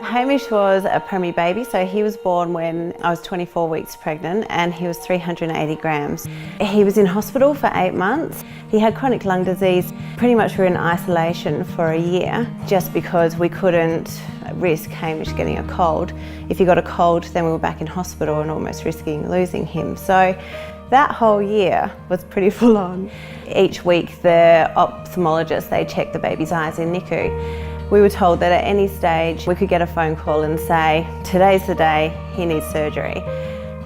Hamish was a preemie baby, so he was born when I was 24 weeks pregnant and he was 380 grams. He was in hospital for 8 months. He had chronic lung disease. Pretty much we were in isolation for a year just because we couldn't risk Hamish getting a cold. If he got a cold, then we were back in hospital and almost risking losing him. So that whole year was pretty full on. Each week the ophthalmologist, they checked the baby's eyes in NICU. We were told that at any stage we could get a phone call and say, today's the day, he needs surgery.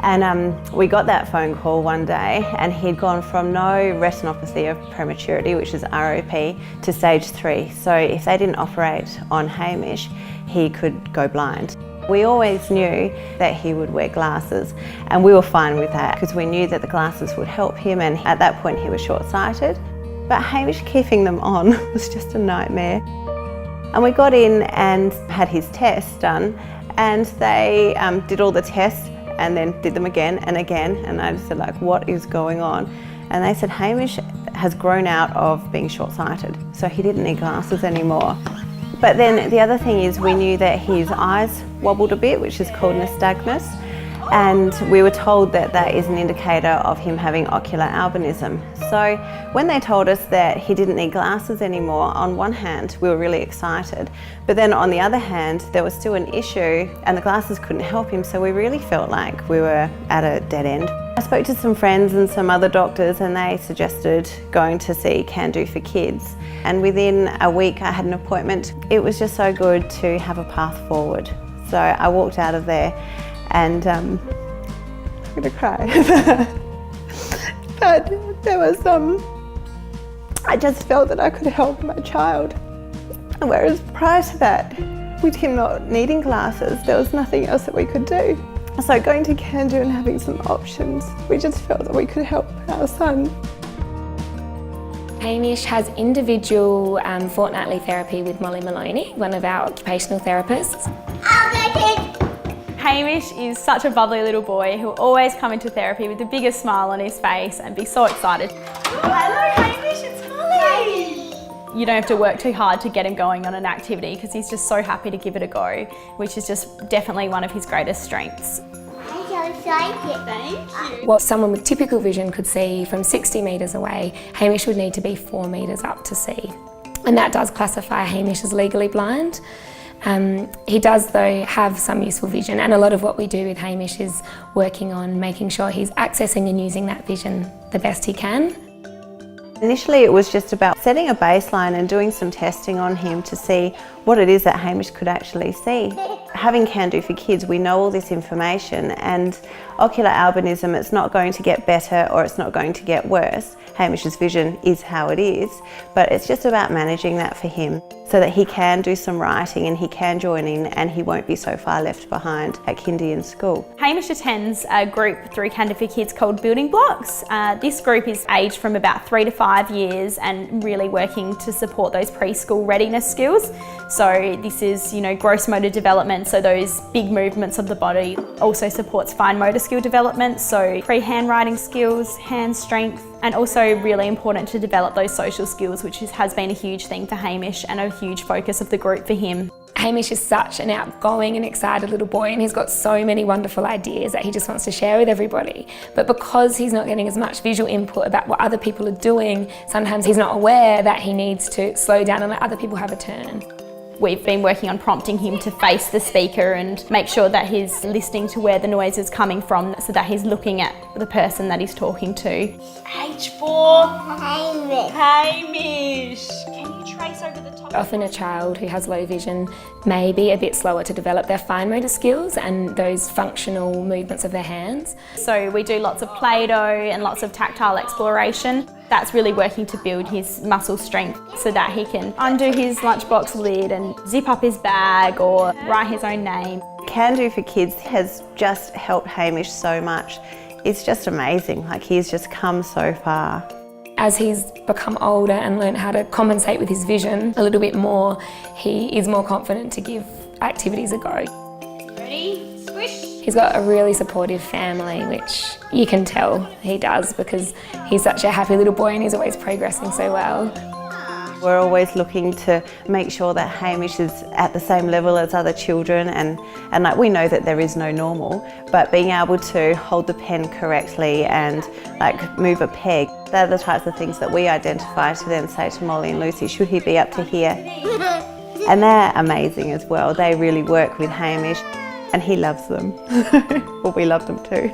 And we got that phone call one day and he'd gone from no retinopathy of prematurity, which is ROP, to stage 3. So if they didn't operate on Hamish, he could go blind. We always knew that he would wear glasses and we were fine with that because we knew that the glasses would help him, and at that point he was short-sighted. But Hamish keeping them on was just a nightmare. And we got in and had his tests done, and they did all the tests and then did them again and again, and I just said, like, what is going on? And they said Hamish has grown out of being short-sighted, so he didn't need glasses anymore. But then the other thing is we knew that his eyes wobbled a bit, which is called nystagmus, and we were told that that is an indicator of him having ocular albinism. So when they told us that he didn't need glasses anymore, on one hand we were really excited, but then on the other hand there was still an issue and the glasses couldn't help him, so we really felt like we were at a dead end. I spoke to some friends and some other doctors and they suggested going to see Can Do for Kids, and within a week I had an appointment. It was just so good to have a path forward. So I walked out of there and I'm gonna cry. But there was I just felt that I could help my child. Whereas prior to that, with him not needing glasses, there was nothing else that we could do. So going to Can Do and having some options, we just felt that we could help our son. Hamish has individual fortnightly therapy with Molly Maloney, one of our occupational therapists. Hamish is such a bubbly little boy who'll always come into therapy with the biggest smile on his face and be so excited. Hello Hamish, it's Molly! You don't have to work too hard to get him going on an activity because he's just so happy to give it a go, which is just definitely one of his greatest strengths. I'm so excited. Thank you. What someone with typical vision could see from 60 metres away, Hamish would need to be 4 metres up to see. And that does classify Hamish as legally blind. He does though have some useful vision, and a lot of what we do with Hamish is working on making sure he's accessing and using that vision the best he can. Initially it was just about setting a baseline and doing some testing on him to see what it is that Hamish could actually see. Having Can Do for Kids, we know all this information, and ocular albinism, it's not going to get better or it's not going to get worse. Hamish's vision is how it is, but it's just about managing that for him so that he can do some writing and he can join in and he won't be so far left behind at kindy and school. Hamish attends a group through Can Do for Kids called Building Blocks. This group is aged from about 3 to 5 years and really working to support those preschool readiness skills. So this is, gross motor development, so those big movements of the body. Also supports fine motor skill development, so pre-hand writing skills, hand strength, and also really important to develop those social skills, which has been a huge thing for Hamish and a huge focus of the group for him. Hamish is such an outgoing and excited little boy, and he's got so many wonderful ideas that he just wants to share with everybody. But because he's not getting as much visual input about what other people are doing, sometimes he's not aware that he needs to slow down and let other people have a turn. We've been working on prompting him to face the speaker and make sure that he's listening to where the noise is coming from so that he's looking at the person that he's talking to. H4. Hamish. Can you trace over the top? Often a child who has low vision may be a bit slower to develop their fine motor skills and those functional movements of their hands. So we do lots of Play-Doh and lots of tactile exploration. That's really working to build his muscle strength so that he can undo his lunchbox lid and zip up his bag or write his own name. Can Do for Kids has just helped Hamish so much. It's just amazing, like he's just come so far. As he's become older and learned how to compensate with his vision a little bit more, he is more confident to give activities a go. Ready? Squish. He's got a really supportive family, which you can tell he does because he's such a happy little boy and he's always progressing so well. We're always looking to make sure that Hamish is at the same level as other children, and like, we know that there is no normal, but being able to hold the pen correctly and like move a peg, they're the types of things that we identify to then say to Molly and Lucy, should he be up to here? And they're amazing as well. They really work with Hamish and he loves them. Well, we love them too.